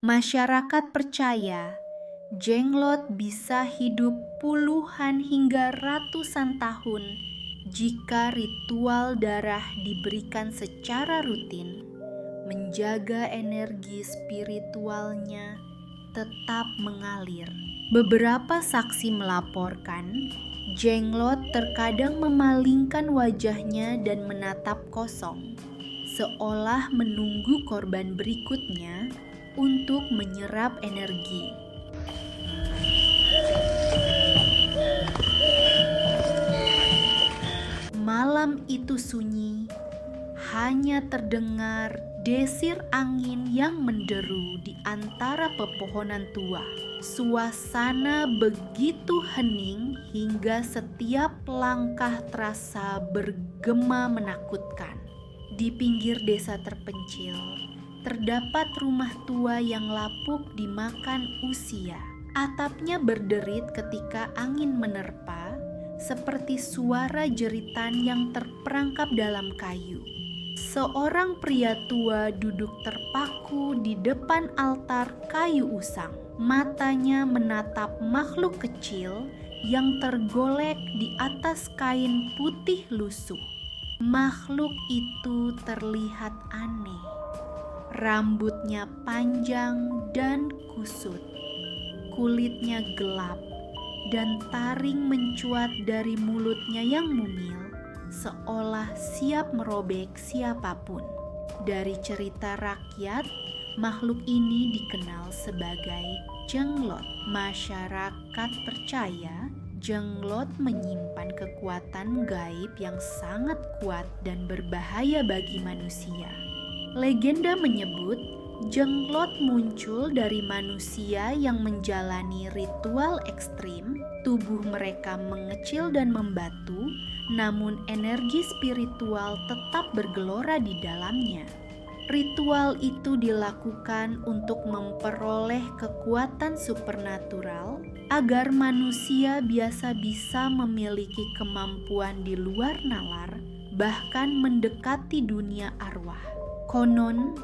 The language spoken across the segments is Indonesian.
Masyarakat percaya jenglot bisa hidup puluhan hingga ratusan tahun jika ritual darah diberikan secara rutin, menjaga energi spiritualnya tetap mengalir. Beberapa saksi melaporkan, jenglot terkadang memalingkan wajahnya dan menatap kosong, seolah menunggu korban berikutnya untuk menyerap energi. Malam itu sunyi, hanya terdengar desir angin yang menderu di antara pepohonan tua. Suasana begitu hening hingga setiap langkah terasa bergema menakutkan. Di pinggir desa terpencil, terdapat rumah tua yang lapuk dimakan usia. Atapnya berderit ketika angin menerpa, seperti suara jeritan yang terperangkap dalam kayu. Seorang pria tua duduk terpaku di depan altar kayu usang. Matanya menatap makhluk kecil yang tergolek di atas kain putih lusuh. Makhluk itu terlihat aneh. Rambutnya panjang dan kusut. Kulitnya gelap dan taring mencuat dari mulutnya yang mungil, seolah siap merobek siapapun. Dari cerita rakyat, makhluk ini dikenal sebagai jenglot. Masyarakat percaya jenglot menyimpan kekuatan gaib yang sangat kuat dan berbahaya bagi manusia. Legenda menyebut jenglot muncul dari manusia yang menjalani ritual ekstrim. Tubuh mereka mengecil dan membatu, namun energi spiritual tetap bergelora di dalamnya. Ritual itu dilakukan untuk memperoleh kekuatan supernatural agar manusia biasa bisa memiliki kemampuan di luar nalar, bahkan mendekati dunia arwah. Konon,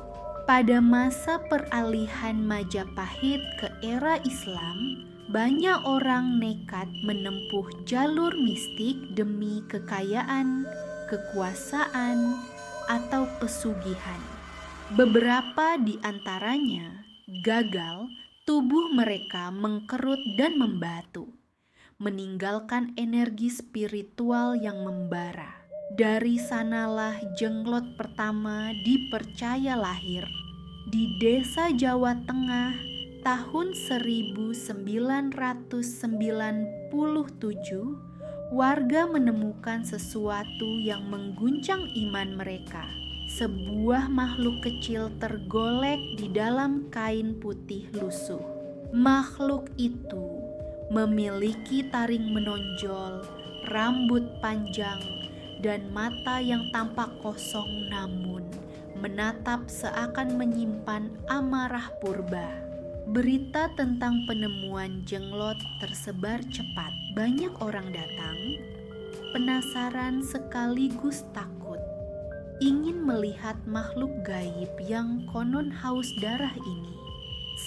pada masa peralihan Majapahit ke era Islam, banyak orang nekat menempuh jalur mistik demi kekayaan, kekuasaan, atau pesugihan. Beberapa di antaranya gagal, tubuh mereka mengkerut dan membatu, meninggalkan energi spiritual yang membara. Dari sanalah jenglot pertama dipercaya lahir. Di desa Jawa Tengah tahun 1997, warga menemukan sesuatu yang mengguncang iman mereka. Sebuah makhluk kecil tergolek di dalam kain putih lusuh. Makhluk itu memiliki taring menonjol, rambut panjang, dan mata yang tampak kosong namun menatap seakan menyimpan amarah purba. Berita tentang penemuan jenglot tersebar cepat. Banyak orang datang, penasaran sekaligus takut, ingin melihat makhluk gaib yang konon haus darah ini.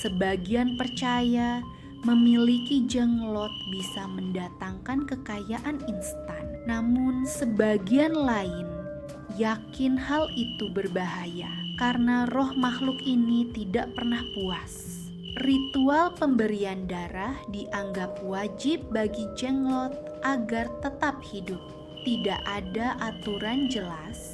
Sebagian percaya memiliki jenglot bisa mendatangkan kekayaan instan. Namun sebagian lain yakin hal itu berbahaya karena roh makhluk ini tidak pernah puas. Ritual pemberian darah dianggap wajib bagi jenglot agar tetap hidup. Tidak ada aturan jelas,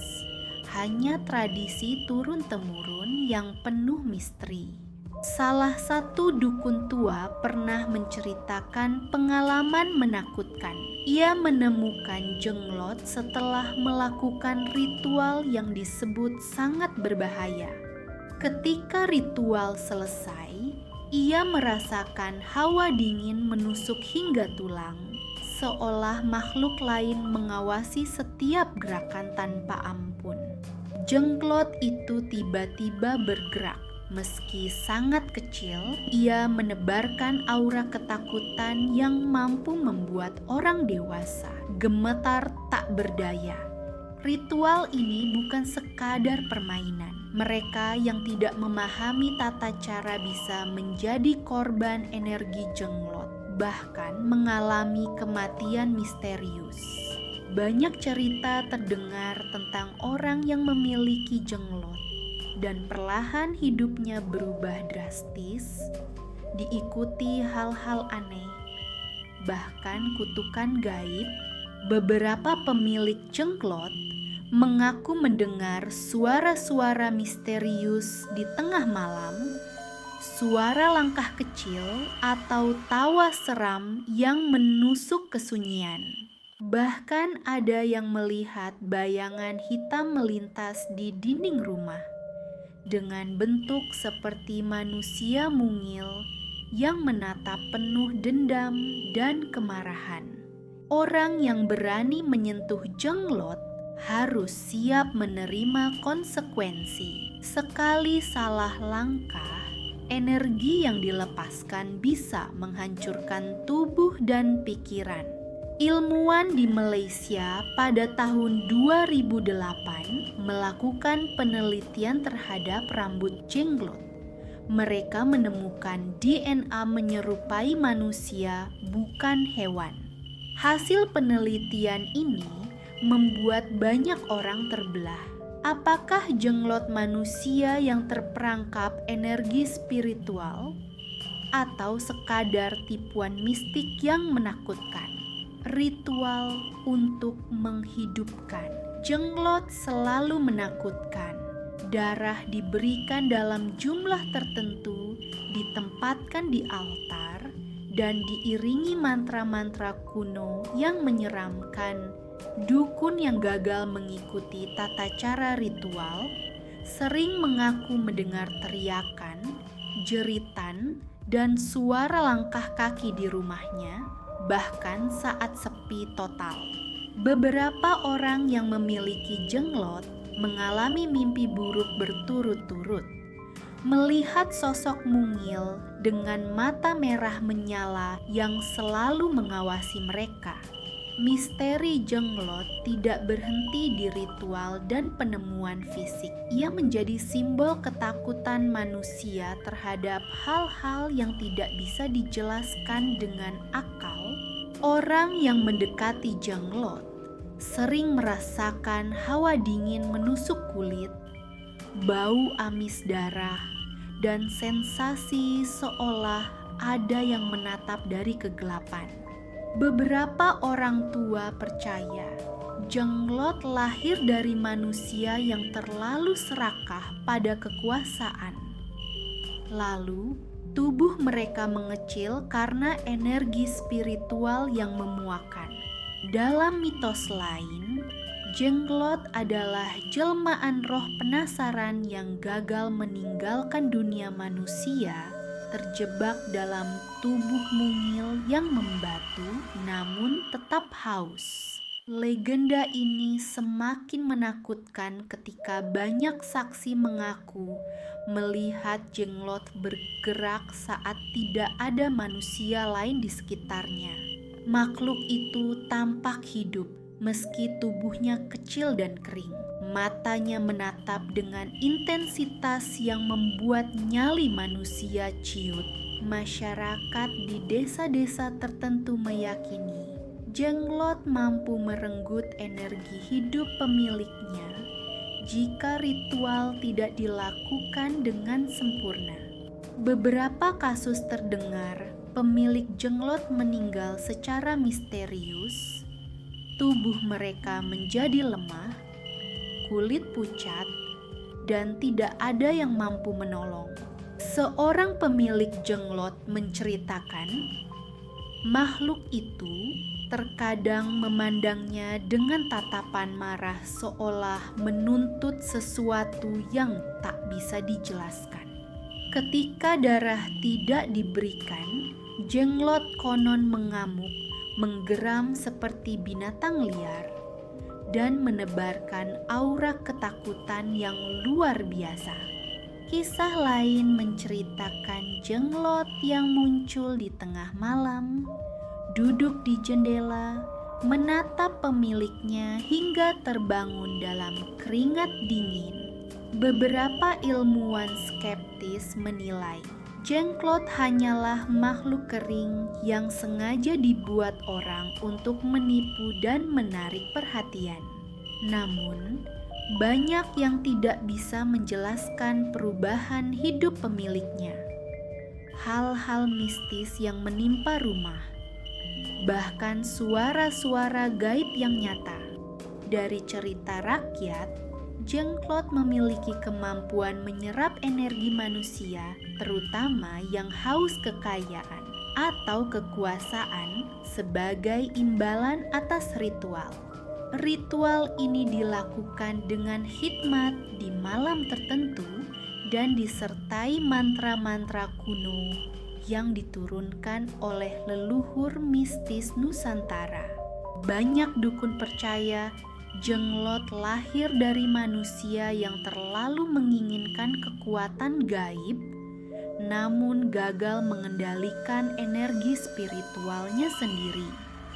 hanya tradisi turun-temurun yang penuh misteri. Salah satu dukun tua pernah menceritakan pengalaman menakutkan. Ia menemukan jenglot setelah melakukan ritual yang disebut sangat berbahaya. Ketika ritual selesai, ia merasakan hawa dingin menusuk hingga tulang, seolah makhluk lain mengawasi setiap gerakan tanpa ampun. Jenglot itu tiba-tiba bergerak. Meski sangat kecil, ia menebarkan aura ketakutan yang mampu membuat orang dewasa gemetar tak berdaya. Ritual ini bukan sekadar permainan, Mereka yang tidak memahami tata cara bisa menjadi korban energi jenglot, bahkan mengalami kematian misterius. Banyak cerita terdengar tentang orang yang memiliki jenglot dan perlahan hidupnya berubah drastis, diikuti hal-hal aneh, bahkan kutukan gaib. Beberapa pemilik jenglot mengaku mendengar suara-suara misterius di tengah malam, suara langkah kecil atau tawa seram yang menusuk kesunyian. Bahkan ada yang melihat bayangan hitam melintas di dinding rumah dengan bentuk seperti manusia mungil yang menatap penuh dendam dan kemarahan. Orang yang berani menyentuh jenglot harus siap menerima konsekuensi. Sekali salah langkah, energi yang dilepaskan bisa menghancurkan tubuh dan pikiran. Ilmuwan di Malaysia pada tahun 2008 melakukan penelitian terhadap rambut jenglot. Mereka menemukan DNA menyerupai manusia, bukan hewan. Hasil penelitian ini membuat banyak orang terbelah. Apakah jenglot manusia yang terperangkap energi spiritual atau sekadar tipuan mistik yang menakutkan? Ritual untuk menghidupkan. Jenglot selalu menakutkan. Darah diberikan dalam jumlah tertentu, ditempatkan di altar, dan diiringi mantra-mantra kuno yang menyeramkan. Dukun yang gagal mengikuti tata cara ritual sering mengaku mendengar teriakan, jeritan, dan suara langkah kaki di rumahnya, bahkan saat sepi total. Beberapa orang yang memiliki jenglot mengalami mimpi buruk berturut-turut. Melihat sosok mungil dengan mata merah menyala yang selalu mengawasi mereka. Misteri jenglot tidak berhenti di ritual dan penemuan fisik. Ia menjadi simbol ketakutan manusia terhadap hal-hal yang tidak bisa dijelaskan dengan akal. Orang yang mendekati jenglot sering merasakan hawa dingin menusuk kulit, bau amis darah, dan sensasi seolah ada yang menatap dari kegelapan. Beberapa orang tua percaya jenglot lahir dari manusia yang terlalu serakah pada kekuasaan. Lalu, tubuh mereka mengecil karena energi spiritual yang memuakan. Dalam mitos lain, jenglot adalah jelmaan roh penasaran yang gagal meninggalkan dunia manusia, terjebak dalam tubuh mungil yang membatu namun tetap haus. Legenda ini semakin menakutkan ketika banyak saksi mengaku melihat jenglot bergerak saat tidak ada manusia lain di sekitarnya. Makhluk itu tampak hidup meski tubuhnya kecil dan kering. Matanya menatap dengan intensitas yang membuat nyali manusia ciut. Masyarakat di desa-desa tertentu meyakini jenglot mampu merenggut energi hidup pemiliknya jika ritual tidak dilakukan dengan sempurna. Beberapa kasus terdengar pemilik jenglot meninggal secara misterius, tubuh mereka menjadi lemah, kulit pucat, dan tidak ada yang mampu menolong. Seorang pemilik jenglot menceritakan, makhluk itu terkadang memandangnya dengan tatapan marah seolah menuntut sesuatu yang tak bisa dijelaskan. Ketika darah tidak diberikan, jenglot konon mengamuk, menggeram seperti binatang liar, dan menebarkan aura ketakutan yang luar biasa. Kisah lain menceritakan jenglot yang muncul di tengah malam, duduk di jendela, menatap pemiliknya hingga terbangun dalam keringat dingin. Beberapa ilmuwan skeptis menilai jenglot hanyalah makhluk kering yang sengaja dibuat orang untuk menipu dan menarik perhatian. Namun, banyak yang tidak bisa menjelaskan perubahan hidup pemiliknya. Hal-hal mistis yang menimpa rumah, bahkan suara-suara gaib yang nyata. Dari cerita rakyat, jenglot memiliki kemampuan menyerap energi manusia, terutama yang haus kekayaan atau kekuasaan sebagai imbalan atas ritual. Ritual ini dilakukan dengan hikmat di malam tertentu dan disertai mantra-mantra kuno yang diturunkan oleh leluhur mistis Nusantara. Banyak dukun percaya jenglot lahir dari manusia yang terlalu menginginkan kekuatan gaib, namun gagal mengendalikan energi spiritualnya sendiri.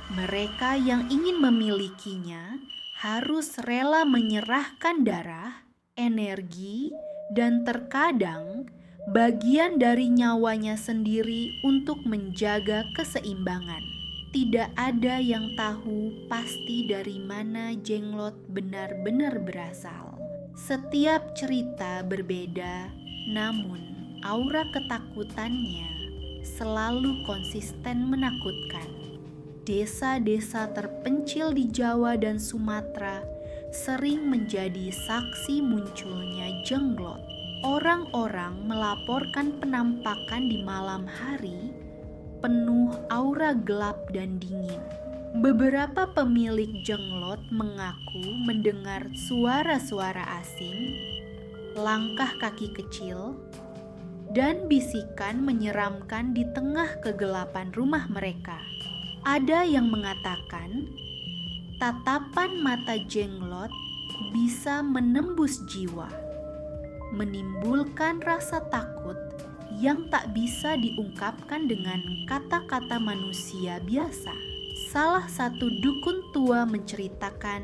Mereka yang ingin memilikinya harus rela menyerahkan darah, energi, dan terkadang bagian dari nyawanya sendiri untuk menjaga keseimbangan. Tidak ada yang tahu pasti dari mana jenglot benar-benar berasal. Setiap cerita berbeda, namun aura ketakutannya selalu konsisten menakutkan. Desa-desa terpencil di Jawa dan Sumatera sering menjadi saksi munculnya jenglot. Orang-orang melaporkan penampakan di malam hari penuh aura gelap dan dingin. Beberapa pemilik jenglot mengaku mendengar suara-suara asing, langkah kaki kecil, dan bisikan menyeramkan di tengah kegelapan rumah mereka. Ada yang mengatakan, tatapan mata jenglot bisa menembus jiwa, menimbulkan rasa takut yang tak bisa diungkapkan dengan kata-kata manusia biasa. Salah satu dukun tua menceritakan,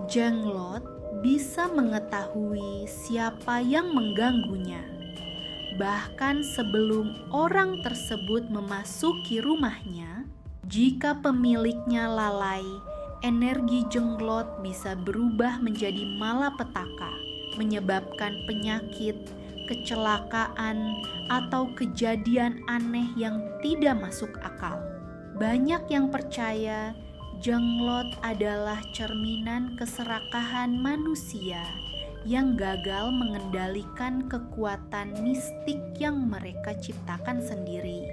jenglot bisa mengetahui siapa yang mengganggunya. Bahkan sebelum orang tersebut memasuki rumahnya, jika pemiliknya lalai, energi jenglot bisa berubah menjadi malapetaka, menyebabkan penyakit, kecelakaan, atau kejadian aneh yang tidak masuk akal. Banyak yang percaya jenglot adalah cerminan keserakahan manusia yang gagal mengendalikan kekuatan mistik yang mereka ciptakan sendiri.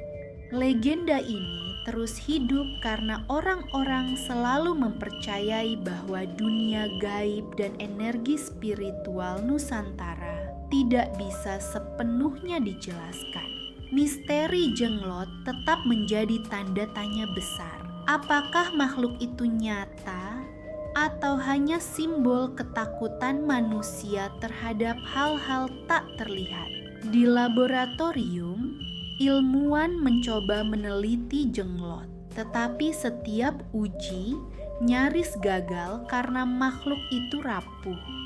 Legenda ini terus hidup karena orang-orang selalu mempercayai bahwa dunia gaib dan energi spiritual Nusantara tidak bisa sepenuhnya dijelaskan. Misteri jenglot tetap menjadi tanda tanya besar. Apakah makhluk itu nyata atau hanya simbol ketakutan manusia terhadap hal-hal tak terlihat? Di laboratorium, ilmuwan mencoba meneliti jenglot, tetapi setiap uji nyaris gagal karena makhluk itu rapuh.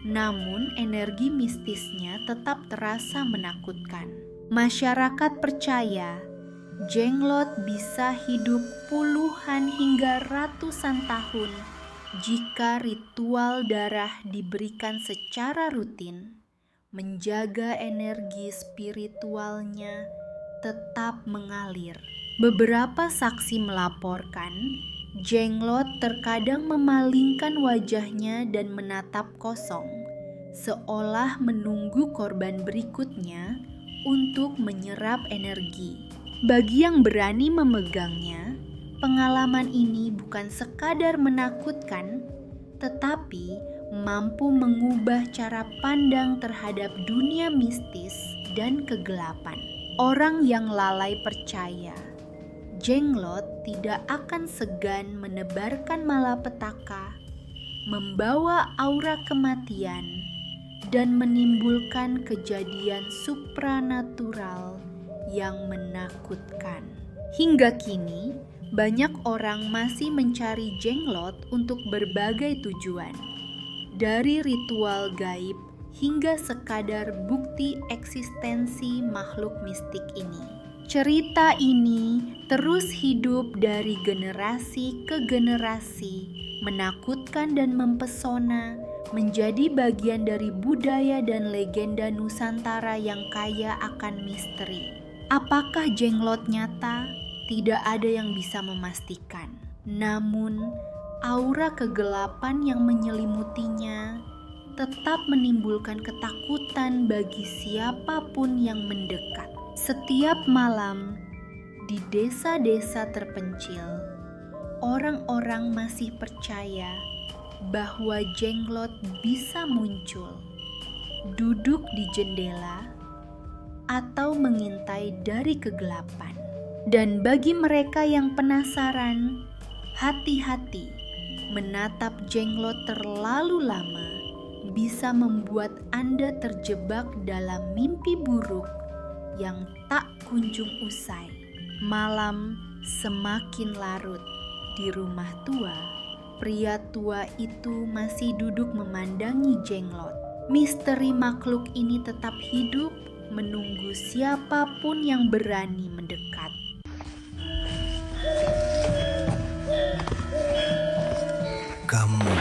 Namun energi mistisnya tetap terasa menakutkan. Masyarakat percaya jenglot bisa hidup puluhan hingga ratusan tahun jika ritual darah diberikan secara rutin, menjaga energi spiritualnya tetap mengalir. Beberapa saksi melaporkan jenglot terkadang memalingkan wajahnya dan menatap kosong, seolah menunggu korban berikutnya untuk menyerap energi. Bagi yang berani memegangnya, pengalaman ini bukan sekadar menakutkan, tetapi mampu mengubah cara pandang terhadap dunia mistis dan kegelapan. Orang yang lalai percaya jenglot tidak akan segan menebarkan malapetaka, membawa aura kematian, dan menimbulkan kejadian supranatural yang menakutkan. Hingga kini, banyak orang masih mencari jenglot untuk berbagai tujuan. Dari ritual gaib hingga sekadar bukti eksistensi makhluk mistik ini. Cerita ini terus hidup dari generasi ke generasi, menakutkan dan mempesona, menjadi bagian dari budaya dan legenda Nusantara yang kaya akan misteri. Apakah Jenglot nyata? Tidak ada yang bisa memastikan. Namun, aura kegelapan yang menyelimutinya tetap menimbulkan ketakutan bagi siapapun yang mendekat. Setiap malam di desa-desa terpencil, orang-orang masih percaya bahwa Jenglot bisa muncul, duduk di jendela, atau mengintai dari kegelapan. Dan bagi mereka yang penasaran, hati-hati, menatap Jenglot terlalu lama bisa membuat Anda terjebak dalam mimpi buruk yang tak kunjung usai. Malam semakin larut. Di rumah tua, pria tua itu masih duduk memandangi Jenglot. Misteri makhluk ini tetap hidup, menunggu siapapun yang berani mendekat. Kamu